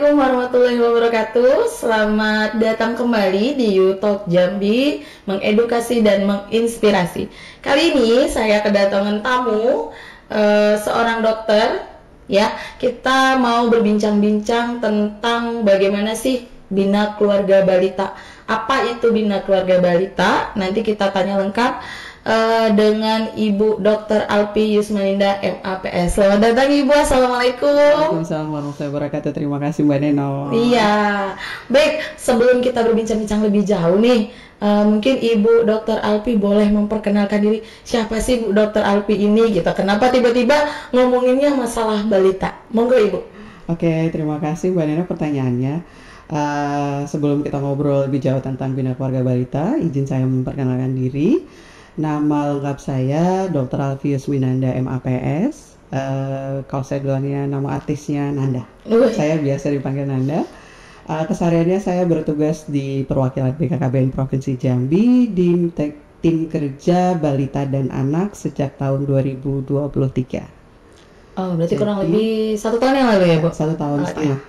Assalamualaikum warahmatullahi wabarakatuh. Selamat datang kembali di YouTalk Jambi, mengedukasi dan menginspirasi. Kali ini saya kedatangan tamu, seorang dokter. Ya, kita mau berbincang-bincang tentang bagaimana sih Bina Keluarga Balita. Apa itu Bina Keluarga Balita? Nanti kita tanya lengkap dengan Ibu Dr. Alpi Yusmaninda MAPS. Selamat datang Ibu, Assalamualaikum. Waalaikumsalam warahmatullahi wabarakatuh. Terima kasih Mbak Neno. Iya, baik, sebelum kita berbincang-bincang lebih jauh nih, mungkin Ibu Dr. Alpi boleh memperkenalkan diri. Siapa sih Bu Dr. Alpi ini gitu? Kenapa tiba-tiba ngomonginnya masalah balita? Monggo Ibu. Oke, terima kasih Mbak Neno pertanyaannya. Sebelum kita ngobrol lebih jauh tentang Bina Keluarga Balita, izin saya memperkenalkan diri. Nama lengkap saya Dr. Alpi Yusmaninda MAPS. Kalau saya bilangnya nama artisnya Nanda. Saya biasa dipanggil Nanda. Kesehariannya saya bertugas di perwakilan BKKBN Provinsi Jambi di tim kerja balita dan anak sejak tahun 2023. Oh, berarti kurang lebih 1 tahun yang lalu ya Bu? 1 tahun setengah.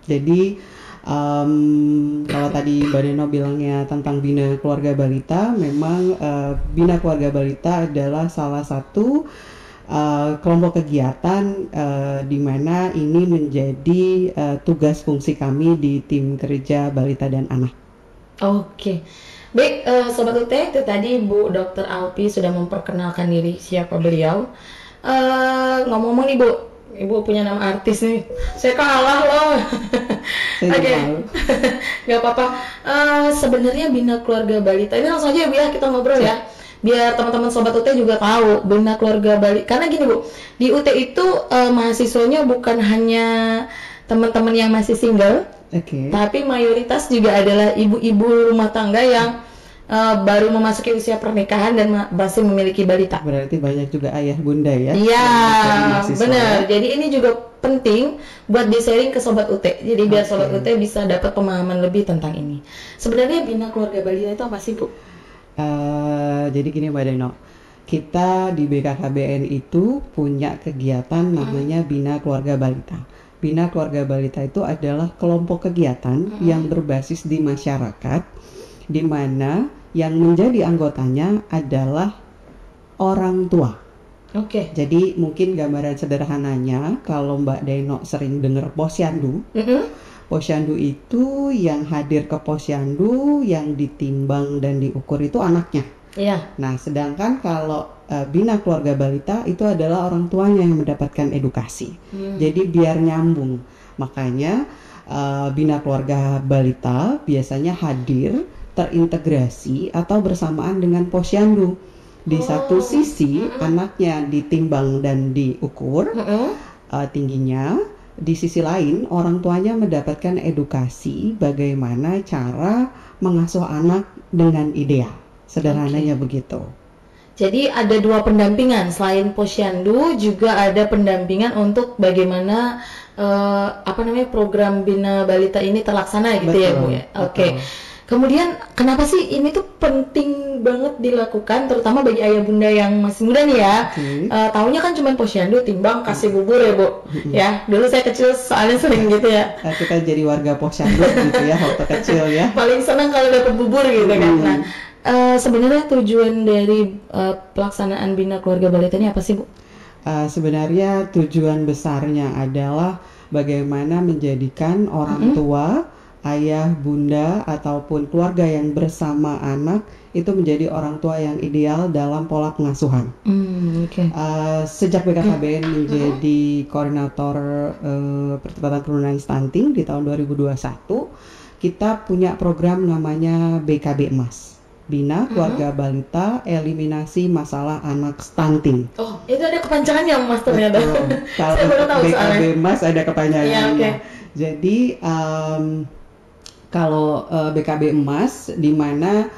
Jadi kalau tadi Mbak Neno bilangnya tentang Bina Keluarga Balita, memang Bina Keluarga Balita adalah salah satu kelompok kegiatan di mana ini menjadi tugas fungsi kami di tim kerja balita dan anak. Oke. Baik, Sobat UT, itu tadi Bu Dr. Alpi sudah memperkenalkan diri siapa beliau. Ngomong-ngomong nih Bu, Ibu punya nama artis nih. Saya kalah loh. Oke. Gak apa-apa. Sebenarnya Bina Keluarga Balita ini langsung aja ya kita ngobrol ya. Biar teman-teman Sobat UT juga tahu Bina Keluarga Balita. Karena gini Bu, di UT itu mahasiswanya bukan hanya teman-teman yang masih single, tapi mayoritas juga adalah ibu-ibu rumah tangga yang baru memasuki usia pernikahan dan masih memiliki balita. Berarti banyak juga ayah bunda ya? Iya, benar. Jadi ini juga penting buat di-sharing ke Sobat UT. Jadi biar Sobat UT bisa dapat pemahaman lebih tentang ini. Sebenarnya Bina Keluarga Balita itu apa sih Bu? Jadi gini Mbak Deno, kita di BKKBN itu punya kegiatan namanya Bina Keluarga Balita. Bina Keluarga Balita itu adalah kelompok kegiatan yang berbasis di masyarakat, di mana yang menjadi anggotanya adalah orang tua. Oke. Jadi mungkin gambaran sederhananya kalau Mbak Deno sering dengar posyandu, posyandu itu yang hadir ke posyandu, yang ditimbang dan diukur itu anaknya. Iya. Nah, sedangkan kalau Bina Keluarga Balita itu adalah orang tuanya yang mendapatkan edukasi. Jadi biar nyambung, makanya Bina Keluarga Balita biasanya hadir terintegrasi atau bersamaan dengan posyandu. Di satu sisi anaknya ditimbang dan diukur tingginya, di sisi lain orang tuanya mendapatkan edukasi bagaimana cara mengasuh anak dengan ideal. Sederhananya begitu. Jadi ada 2 pendampingan, selain posyandu juga ada pendampingan untuk bagaimana program Bina Balita ini terlaksana gitu. Betul, ya Bu ya. Oke. Kemudian kenapa sih ini tuh penting banget dilakukan, terutama bagi ayah bunda yang masih muda nih ya. Taunya kan cuma posyandu, timbang, kasih bubur ya Bu. Ya, dulu saya kecil soalnya sering gitu ya. Kita jadi warga posyandu gitu ya waktu kecil ya. Paling senang kalau dapat bubur gitu kan. Nah, sebenarnya tujuan dari pelaksanaan Bina Keluarga Balita ini apa sih Bu? Sebenarnya tujuan besarnya adalah bagaimana menjadikan orang tua, ayah, bunda, ataupun keluarga yang bersama anak itu menjadi orang tua yang ideal dalam pola pengasuhan. Sejak BKKBN menjadi koordinator percepatan penurunan stunting di tahun 2021, kita punya program namanya BKB Emas. Bina Keluarga Balita Eliminasi Masalah Anak Stunting. Oh, itu ada kepanjangannya Mas ternyata. Kalau BKB Emas ada kepanjangannya. Jadi kalau BKB Emas, di mana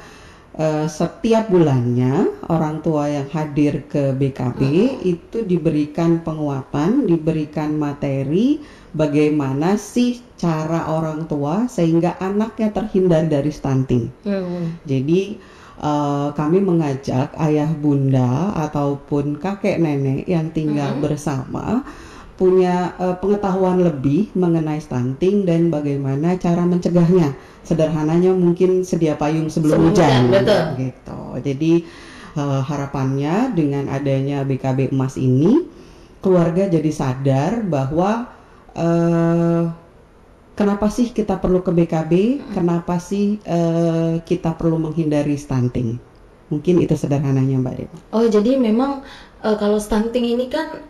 setiap bulannya orang tua yang hadir ke BKB itu diberikan penguatan, diberikan materi bagaimana sih cara orang tua sehingga anaknya terhindar dari stunting. Jadi kami mengajak ayah bunda ataupun kakek nenek yang tinggal bersama punya pengetahuan lebih mengenai stunting dan bagaimana cara mencegahnya. Sederhananya mungkin sedia payung sebelum hujan, betul. gitu. Jadi harapannya dengan adanya BKB Emas ini, keluarga jadi sadar bahwa kenapa sih kita perlu ke BKB, kenapa sih kita perlu menghindari stunting. Mungkin itu sederhananya Mbak Dewa. Oh, jadi memang kalau stunting ini kan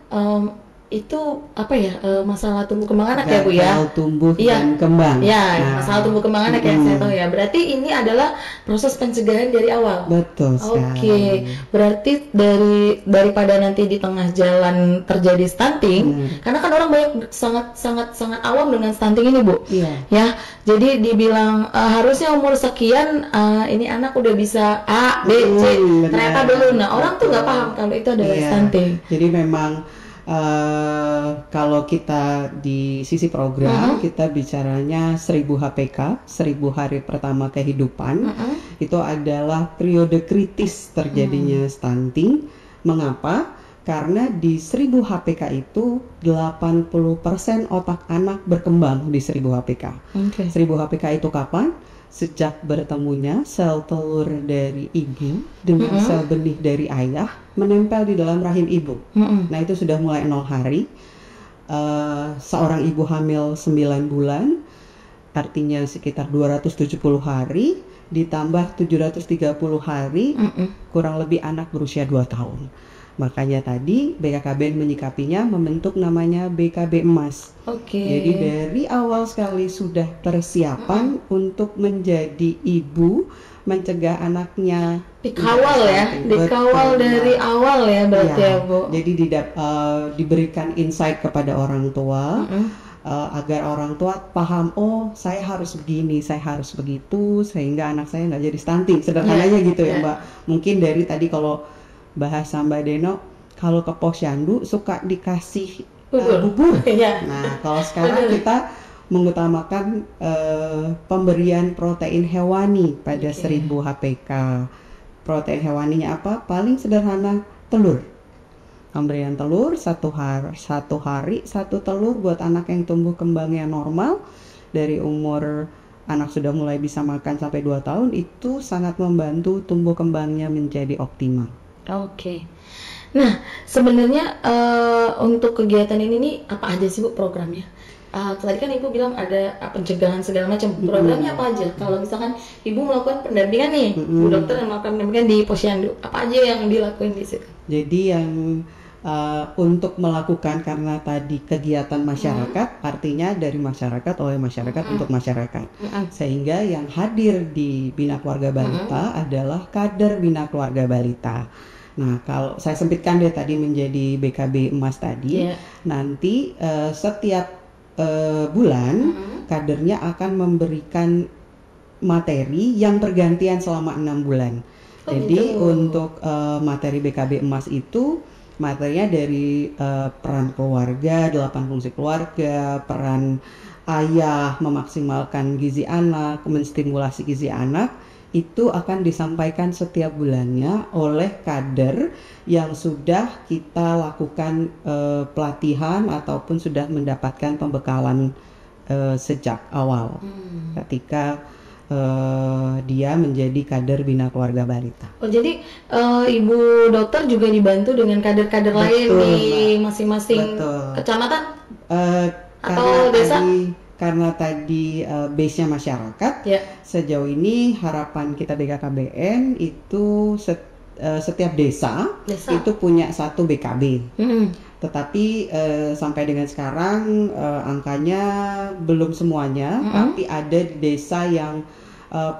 itu apa ya, masalah tumbuh kembang anak ya Bu ya? Gagal tumbuh Iya. dan kembang. Ya, masalah tumbuh kembang anak yang saya tahu ya. Berarti ini adalah proses pencegahan dari awal. Betul sekali. Oke, berarti daripada nanti di tengah jalan terjadi stunting, karena kan orang banyak sangat awam dengan stunting ini Bu. Iya. Ya, jadi dibilang harusnya umur sekian ini anak udah bisa A, B, C, ternyata belum. Nah, orang tuh nggak paham kalau itu adalah stunting. Jadi memang kalau kita di sisi program kita bicaranya 1000 HPK, 1000 hari pertama kehidupan, itu adalah periode kritis terjadinya stunting. Mengapa? Karena di 1000 HPK itu 80% otak anak berkembang di 1000 HPK. 1000 HPK itu kapan? Sejak bertemunya sel telur dari ibu dengan sel benih dari ayah menempel di dalam rahim ibu. Nah, itu sudah mulai 0 hari. Seorang ibu hamil 9 bulan, artinya sekitar 270 hari, ditambah 730 hari, kurang lebih anak berusia 2 tahun. Makanya tadi BKKBN menyikapinya membentuk namanya BKB Emas. Jadi dari awal sekali sudah persiapan untuk menjadi ibu, mencegah anaknya. Dikawal ya, dikawal dari awal ya berarti ya Bu. Jadi diberikan insight kepada orang tua. Agar orang tua paham, oh saya harus begini, saya harus begitu, sehingga anak saya nggak jadi stunting. Sederhananya gitu ya Mbak. Mungkin dari tadi kalau bahasa Mbak Deno, kalau ke posyandu suka dikasih bubur. Nah, kalau sekarang kita mengutamakan pemberian protein hewani pada 1000 HPK. Protein hewaninya apa? Paling sederhana, telur. Pemberian telur satu hari 1 telur buat anak yang tumbuh kembangnya normal, dari umur anak sudah mulai bisa makan sampai 2 tahun, itu sangat membantu tumbuh kembangnya menjadi optimal. Nah, sebenarnya untuk kegiatan ini nih apa aja sih Bu programnya? Tadi kan Ibu bilang ada pencegahan segala macam. Programnya apa aja? Kalau misalkan Ibu melakukan pendampingan nih, Bu dokter yang melakukan pendampingan di posyandu, apa aja yang dilakuin di situ? Jadi yang untuk melakukan, karena tadi kegiatan masyarakat, artinya dari masyarakat oleh masyarakat untuk masyarakat, sehingga yang hadir di Bina Keluarga Balita adalah kader Bina Keluarga Balita. Nah, kalau saya sempitkan deh tadi menjadi BKB Emas tadi, nanti setiap bulan kadernya akan memberikan materi yang bergantian selama 6 bulan. Jadi untuk materi BKB Emas itu materinya dari peran keluarga, 8 fungsi keluarga, peran ayah memaksimalkan gizi anak, menstimulasi gizi anak, itu akan disampaikan setiap bulannya oleh kader yang sudah kita lakukan pelatihan ataupun sudah mendapatkan pembekalan sejak awal ketika dia menjadi kader Bina Keluarga Balita. Oh, jadi Ibu dokter juga dibantu dengan kader-kader lain di masing-masing kecamatan atau desa? Karena tadi base-nya masyarakat, sejauh ini harapan kita BKKBN itu setiap desa itu punya 1 BKB. Tetapi sampai dengan sekarang angkanya belum semuanya, tapi ada di desa yang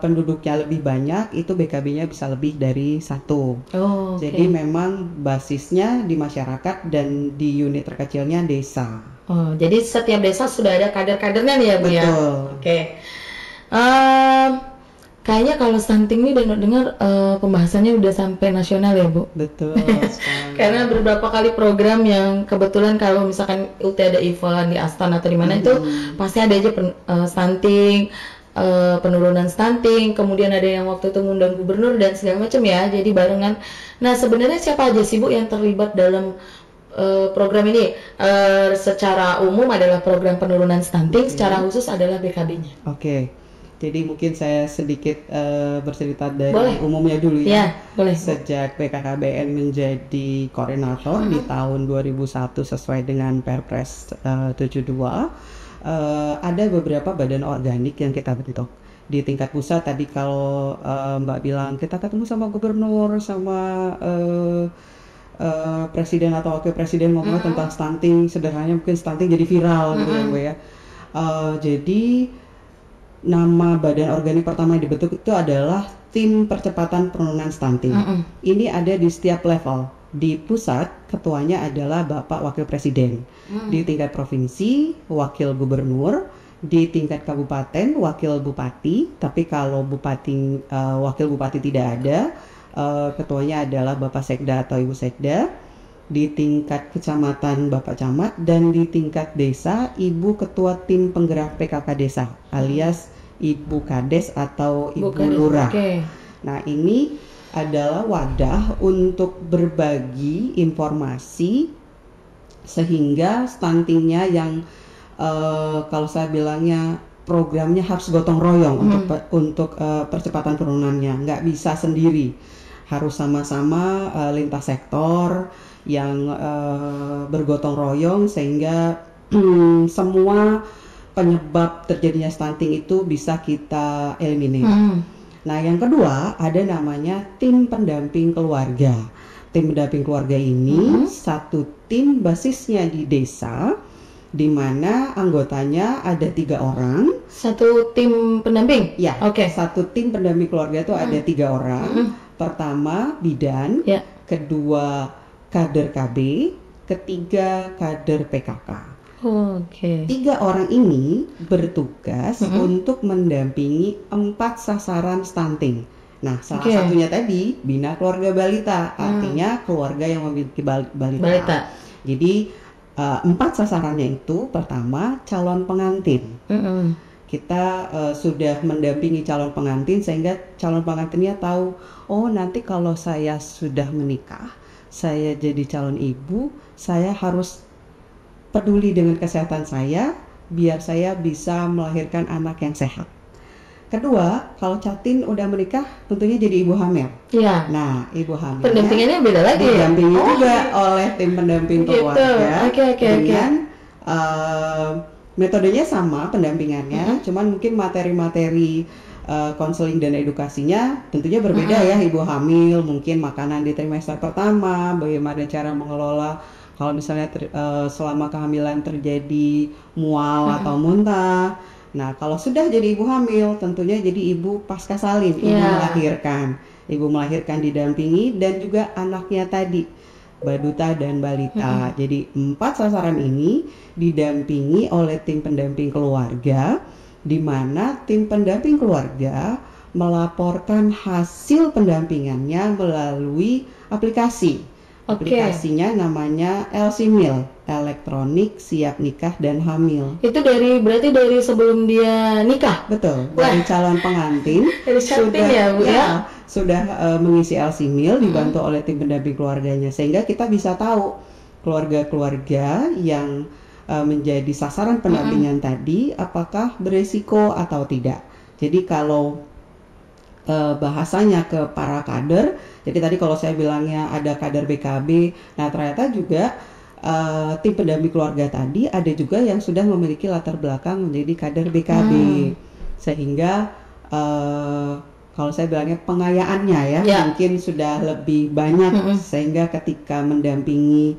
penduduknya lebih banyak, itu BKB-nya bisa lebih dari 1. Jadi memang basisnya di masyarakat dan di unit terkecilnya desa. Jadi setiap desa sudah ada kader-kadernya nih ya Bu ya? Kayaknya kalau stunting ini dengar pembahasannya udah sampai nasional ya Bu? Betul sekali. Karena beberapa kali program yang kebetulan kalau misalkan UT ada event di Astana atau di mana itu pasti ada aja stunting, penurunan stunting, kemudian ada yang waktu itu ngundang gubernur dan segala macam ya, jadi barengan. Nah, sebenarnya siapa aja sih Bu yang terlibat dalam program ini secara umum adalah program penurunan stunting, secara khusus adalah BKB-nya. Oke. Jadi mungkin saya sedikit bercerita dari Boleh. umumnya dulu ya. Ya, boleh. Sejak BKKBN menjadi koordinator di tahun 2001 sesuai dengan Perpres 72, ada beberapa badan organik yang kita bentuk. Di tingkat pusat tadi kalau Mbak bilang kita ketemu sama gubernur, sama presiden atau wakil presiden ngomong tentang stunting, sederhananya mungkin stunting jadi viral gitu ya Bu ya. Jadi nama badan organik pertama yang dibentuk itu adalah Tim Percepatan Penurunan Stunting. Ini ada di setiap level. Di pusat, ketuanya adalah Bapak Wakil Presiden. Di tingkat provinsi, Wakil Gubernur. Di tingkat kabupaten, Wakil Bupati. Tapi kalau Wakil Bupati tidak ada, ketuanya adalah Bapak Sekda atau Ibu Sekda. Di tingkat kecamatan Bapak Camat, dan di tingkat desa Ibu Ketua Tim Penggerak PKK Desa alias Ibu Kades atau Ibu Lurah. Nah, ini adalah wadah untuk berbagi informasi sehingga stuntingnya yang kalau saya bilangnya programnya harus gotong royong untuk percepatan penurunannya, nggak bisa sendiri, harus sama-sama lintas sektor yang bergotong royong sehingga semua penyebab terjadinya stunting itu bisa kita eliminir. Nah, yang kedua ada namanya tim pendamping keluarga. Tim pendamping keluarga ini satu tim basisnya di desa, di mana anggotanya ada 3 orang. Satu tim pendamping? Ya, satu tim pendamping keluarga itu ada 3 orang. Pertama bidan, kedua kader KB, ketiga kader PKK. 3 orang ini bertugas untuk mendampingi 4 sasaran stunting. Nah, salah satunya tadi Bina Keluarga Balita, artinya keluarga yang memiliki balita. Jadi 4 sasarannya itu, pertama calon pengantin. Kita sudah mendampingi calon pengantin sehingga calon pengantinnya tahu, oh nanti kalau saya sudah menikah, saya jadi calon ibu, saya harus peduli dengan kesehatan saya biar saya bisa melahirkan anak yang sehat. Kedua, kalau Catin udah menikah tentunya jadi ibu hamil. Iya. Nah, ibu hamil pendampingannya beda lagi. Didampingi juga oleh tim pendamping keluarga. Dengan metodenya sama pendampingannya, cuman mungkin materi-materi konseling dan edukasinya tentunya berbeda ya. Ibu hamil mungkin makanan di trimester pertama, bagaimana cara mengelola kalau misalnya selama kehamilan terjadi mual atau muntah. Nah, kalau sudah jadi ibu hamil, tentunya jadi ibu pasca salin, ibu melahirkan. Ibu melahirkan didampingi dan juga anaknya tadi, baduta dan balita. Jadi 4 sasaran ini didampingi oleh tim pendamping keluarga, di mana tim pendamping keluarga melaporkan hasil pendampingannya melalui aplikasi. Aplikasinya namanya LCMIL, Elektronik Siap Nikah dan Hamil. Itu berarti dari sebelum dia nikah? Betul, dari calon pengantin sudah mengisi LCMIL dibantu oleh tim pendamping keluarganya, sehingga kita bisa tahu keluarga-keluarga yang menjadi sasaran pendampingan tadi apakah beresiko atau tidak. Jadi kalau bahasanya ke para kader, jadi tadi kalau saya bilangnya ada kader BKB, nah ternyata juga tim pendamping keluarga tadi ada juga yang sudah memiliki latar belakang menjadi kader BKB, sehingga kalau saya bilangnya pengayaannya mungkin sudah lebih banyak, sehingga ketika mendampingi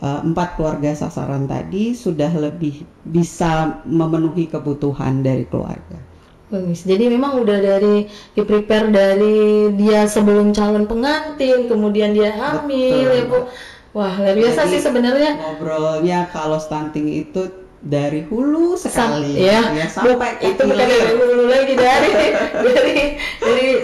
4 keluarga sasaran tadi sudah lebih bisa memenuhi kebutuhan dari keluarga. Bagus. Jadi memang udah di-prepare dari dia sebelum calon pengantin, kemudian dia hamil. Betul. Ya Bu. Wah, luar biasa sih sebenarnya. Ngobrolnya kalau stunting itu dari hulu sekali sampai itu bukan dari hulu lagi, dari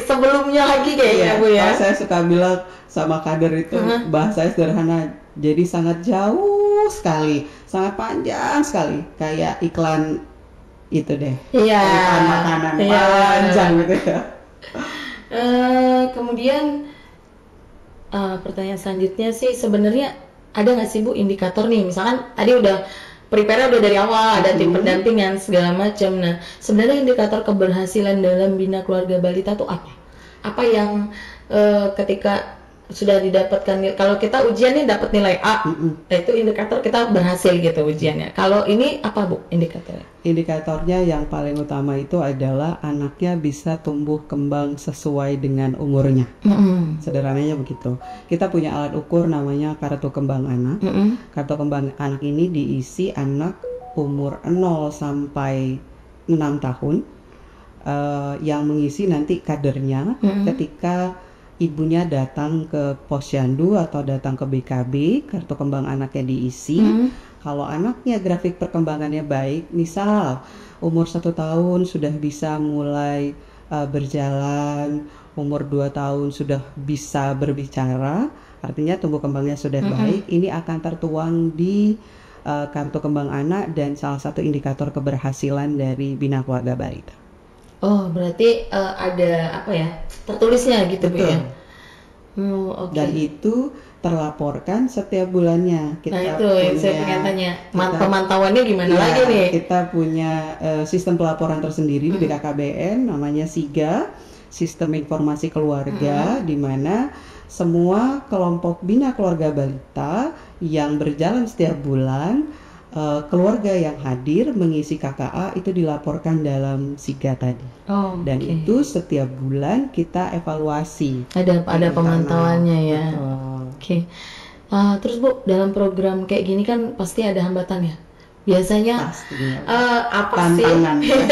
sebelumnya lagi kayaknya Bu ya. Saya suka bilang sama kader itu bahasanya sederhana, jadi sangat jauh sekali, sangat panjang sekali, kayak iklan itu deh, makanan panjang gitu ya. Kemudian pertanyaan selanjutnya sih sebenarnya ada nggak sih Bu indikator nih, misalkan tadi udah prepare udah dari awal, ada tim pendampingan segala macam. Nah, sebenarnya indikator keberhasilan dalam bina keluarga balita tuh apa? Apa yang ketika sudah didapatkan, kalau kita ujian nih dapat nilai A, nah itu indikator kita berhasil gitu ujiannya. Kalau ini apa Bu indikatornya? Indikatornya yang paling utama itu adalah anaknya bisa tumbuh kembang sesuai dengan umurnya. Sederhananya begitu. Kita punya alat ukur namanya kartu kembang anak. Kartu kembang anak ini diisi anak umur 0 sampai 6 tahun yang mengisi nanti kadernya ketika ibunya datang ke posyandu atau datang ke BKB, kartu kembang anaknya diisi. Kalau anaknya grafik perkembangannya baik, misal umur 1 tahun sudah bisa mulai berjalan, umur 2 tahun sudah bisa berbicara, artinya tumbuh kembangnya sudah baik, ini akan tertuang di kartu kembang anak dan salah satu indikator keberhasilan dari bina keluarga balita. Oh, berarti ada apa ya, tertulisnya gitu. Betul. Bu ya? Okay. Dan itu terlaporkan setiap bulannya. Kita nah itu yang saya pengen tanya, pemantauannya gimana lagi nih? Kita punya sistem pelaporan tersendiri di BKKBN, namanya SIGA, Sistem Informasi Keluarga, di mana semua kelompok bina keluarga balita yang berjalan setiap bulan, keluarga yang hadir mengisi KKA itu dilaporkan dalam SIGA tadi. Dan itu setiap bulan kita evaluasi. Ada pemantauannya ya. Terus Bu, dalam program kayak gini kan pasti ada hambatannya. Biasanya apa tantangan. Sih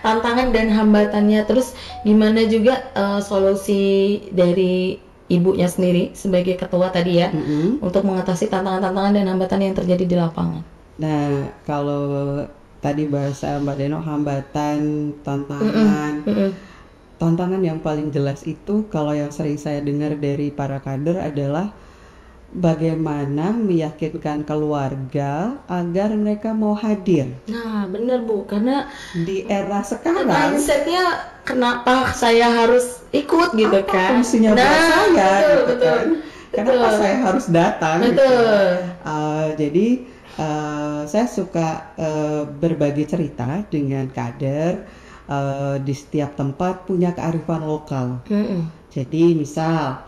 tantangan dan hambatannya, terus gimana juga solusi dari ibunya sendiri sebagai ketua tadi ya untuk mengatasi tantangan-tantangan dan hambatan yang terjadi di lapangan. Nah, kalau tadi bahasa Mbak Deno hambatan, tantangan, tantangan yang paling jelas itu kalau yang sering saya dengar dari para kader adalah bagaimana meyakinkan keluarga agar mereka mau hadir. Nah, benar Bu, karena di era sekarang mindsetnya kenapa saya harus ikut gitu kan? Fungsinya buat saya, gitu kan? Kenapa saya harus datang? Gitu. Jadi saya suka berbagi cerita dengan kader di setiap tempat punya kearifan lokal. Jadi misal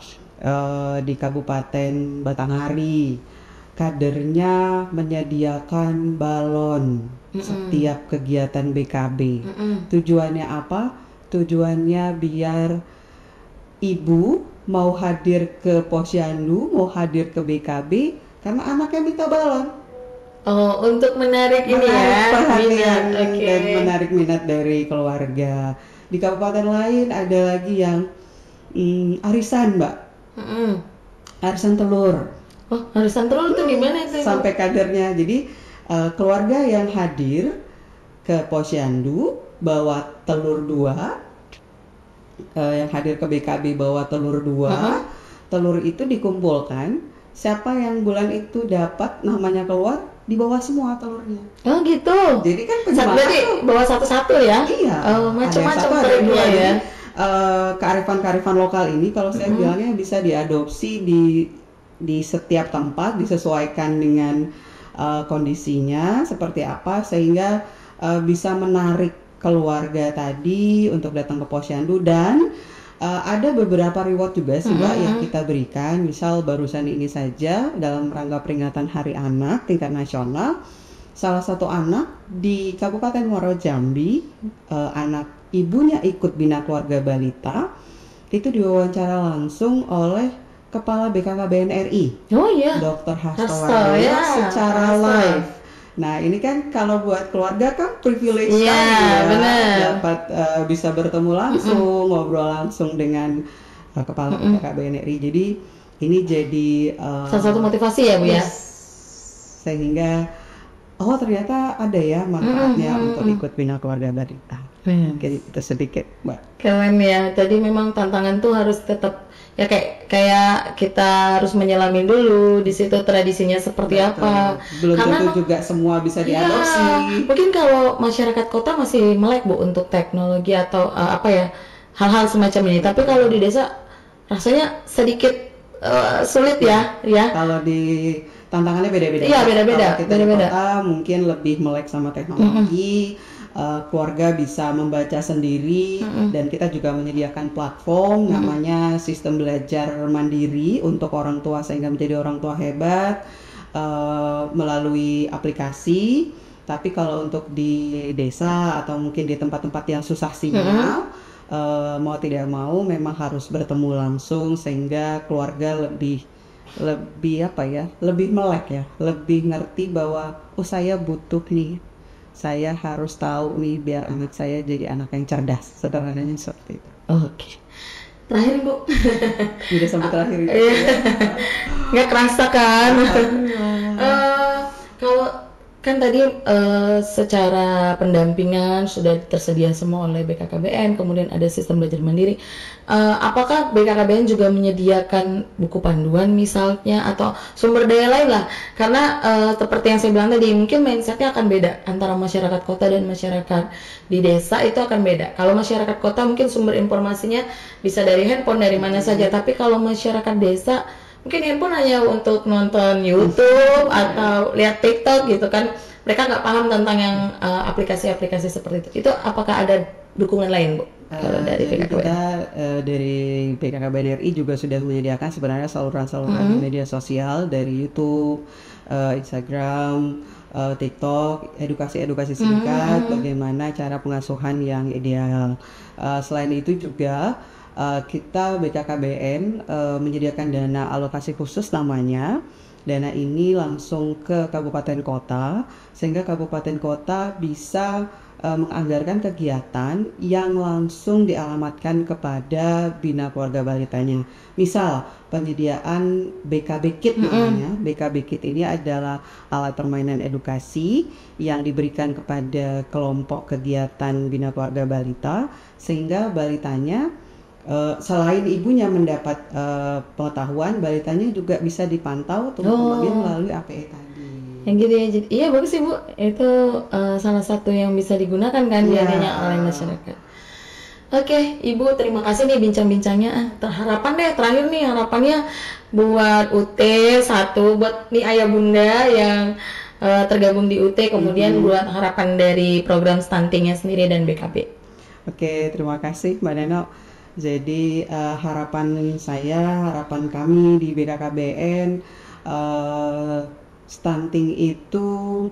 di Kabupaten Batanghari kadernya menyediakan balon setiap kegiatan BKB. Tujuannya apa? Tujuannya biar ibu mau hadir ke posyandu, mau hadir ke BKB karena anaknya minta balon. Oh, untuk menarik ini ya, perhatian dan menarik minat dari keluarga. Di kabupaten lain ada lagi yang arisan, Mbak. Arisan telur. Oh, arisan telur itu gimana itu? Sampai kadernya. Jadi keluarga yang hadir ke posyandu bawa telur 2, yang hadir ke BKB bawa telur 2. Telur itu dikumpulkan. Siapa yang bulan itu dapat namanya keluar, dibawa semua telurnya. Oh gitu. Jadi kan berarti bawa satu-satu ya? Iya. Macam-macam triknya ya. Kearifan-kearifan lokal ini kalau saya bilangnya bisa diadopsi di setiap tempat, disesuaikan dengan kondisinya seperti apa sehingga bisa menarik keluarga tadi untuk datang ke posyandu. Dan ada beberapa reward juga sih Mbak yang kita berikan. Misal barusan ini saja dalam rangka peringatan Hari Anak tingkat nasional, salah satu anak di Kabupaten Muaro Jambi, anak ibunya ikut bina keluarga balita, itu diwawancara langsung oleh Kepala BKKBN RI, Dr. Hasto ya, secara live. Nah ini kan kalau buat keluarga kan privilege sekali ya, dapat bisa bertemu langsung, ngobrol langsung dengan Kepala BKKBN RI. Jadi ini jadi salah satu motivasi ya Bu ya. Sehingga ternyata ada ya manfaatnya untuk ikut bina keluarga balita. Oke, itu sedikit Mbak. Keren ya. Jadi memang tantangan tuh harus tetap ya kayak kita harus menyelamin dulu di situ tradisinya seperti apa. Belum tentu juga semua bisa diadopsi. Mungkin kalau masyarakat kota masih melek Bu untuk teknologi atau hal-hal semacam ini. Tapi kalau di desa rasanya sedikit sulit ya. Kalau di tantangannya beda-beda. Iya, beda-beda. Kalau kita di kota mungkin lebih melek sama teknologi. Keluarga bisa membaca sendiri, dan kita juga menyediakan platform namanya sistem belajar mandiri untuk orang tua sehingga menjadi orang tua hebat melalui aplikasi. Tapi kalau untuk di desa atau mungkin di tempat-tempat yang susah sinyal, mau tidak mau memang harus bertemu langsung sehingga keluarga lebih melek ya, lebih ngerti bahwa saya butuh nih, saya harus tahu nih biar anak saya jadi anak yang cerdas, sederhananya seperti itu. Oke. Terakhir Bu. Udah sampai terakhir itu. Nggak kerasa kan? Kalau kan tadi secara pendampingan sudah tersedia semua oleh BKKBN, kemudian ada sistem belajar mandiri. Apakah BKKBN juga menyediakan buku panduan misalnya atau sumber daya lain lah? Karena seperti yang saya bilang tadi, mungkin mindsetnya akan beda antara masyarakat kota dan masyarakat di desa, itu akan beda. Kalau masyarakat kota mungkin sumber informasinya bisa dari handphone, dari mana saja, tapi kalau masyarakat desa mungkin handphone hanya untuk nonton YouTube atau lihat TikTok gitu kan. Mereka nggak paham tentang yang aplikasi-aplikasi seperti itu. Itu apakah ada dukungan lain Bu? Kalau dari BKKBN? Kita dari BKKBN RI juga sudah menyediakan sebenarnya saluran-saluran media sosial dari YouTube, Instagram, TikTok, edukasi singkat, bagaimana cara pengasuhan yang ideal. Selain itu juga kita BKKBN menyediakan dana alokasi khusus namanya. Dana ini langsung ke kabupaten kota sehingga kabupaten kota bisa menganggarkan kegiatan yang langsung dialamatkan kepada Bina Keluarga Balitanya. Misal penyediaan BKB Kit namanya. BKB Kit ini adalah alat permainan edukasi yang diberikan kepada kelompok kegiatan Bina Keluarga Balita sehingga balitanya selain ibunya mendapat pengetahuan, balitanya juga bisa dipantau kemudian melalui APE tadi. Yang gitu ya, iya bagus sih Bu. Itu salah satu yang bisa digunakan kan biayanya oleh masyarakat. Oke, Ibu terima kasih nih bincang-bincangnya. Harapan deh terakhir nih, harapannya buat UT satu, buat nih ayah bunda yang tergabung di UT, kemudian buat harapan dari program stuntingnya sendiri dan BKB. Oke, terima kasih Mbak Neno. Jadi harapan kami di BKKBN, stunting itu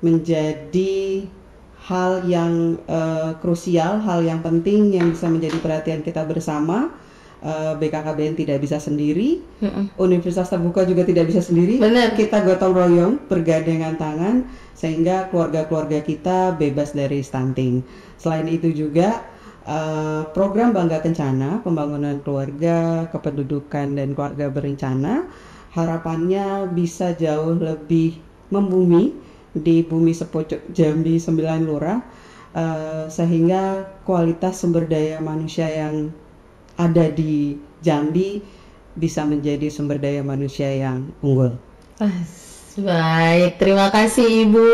menjadi hal yang krusial, hal yang penting yang bisa menjadi perhatian kita bersama. BKKBN tidak bisa sendiri, Universitas Terbuka juga tidak bisa sendiri. Benar. Kita gotong royong, bergandengan tangan sehingga keluarga-keluarga kita bebas dari stunting. Selain itu juga program Bangga Kencana, pembangunan keluarga, kependudukan dan keluarga berencana, harapannya bisa jauh lebih membumi di bumi sepojok Jambi 9 Lurah, sehingga kualitas sumber daya manusia yang ada di Jambi bisa menjadi sumber daya manusia yang unggul. Baik, terima kasih Ibu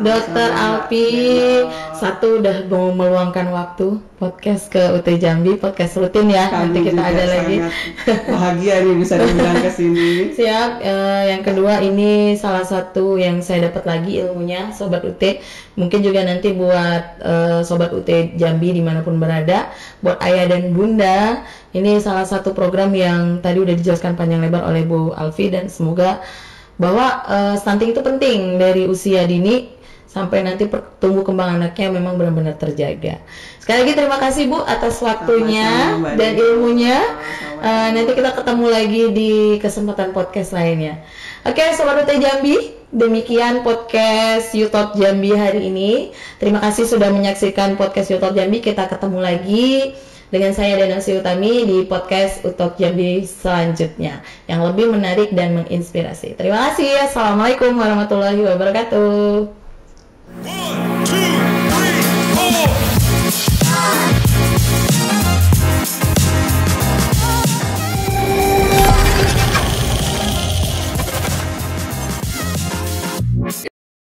Dr. Alpi. Satu udah mau meluangkan waktu podcast ke UT Jambi, podcast rutin ya. Nanti kita ada lagi. Bahagia nih bisa diundang ke sini. Siap. Yang kedua ini salah satu yang saya dapat lagi ilmunya, Sobat UT. Mungkin juga nanti buat Sobat UT Jambi dimanapun berada, buat ayah dan bunda, ini salah satu program yang tadi udah dijelaskan panjang lebar oleh Bu Alfi, dan semoga bahwa stunting itu penting dari usia dini sampai nanti tumbuh kembang anaknya memang benar-benar terjaga. Sekali lagi terima kasih Bu atas waktunya dan ilmunya. Nanti kita ketemu lagi di kesempatan podcast lainnya. Oke, Sobat UT Jambi, demikian podcast YouTube Jambi hari ini. Terima kasih sudah menyaksikan podcast YouTube Jambi. Kita ketemu lagi dengan saya Danasi Utami di podcast Utok Jambi selanjutnya yang lebih menarik dan menginspirasi. Terima kasih. Assalamualaikum warahmatullahi wabarakatuh.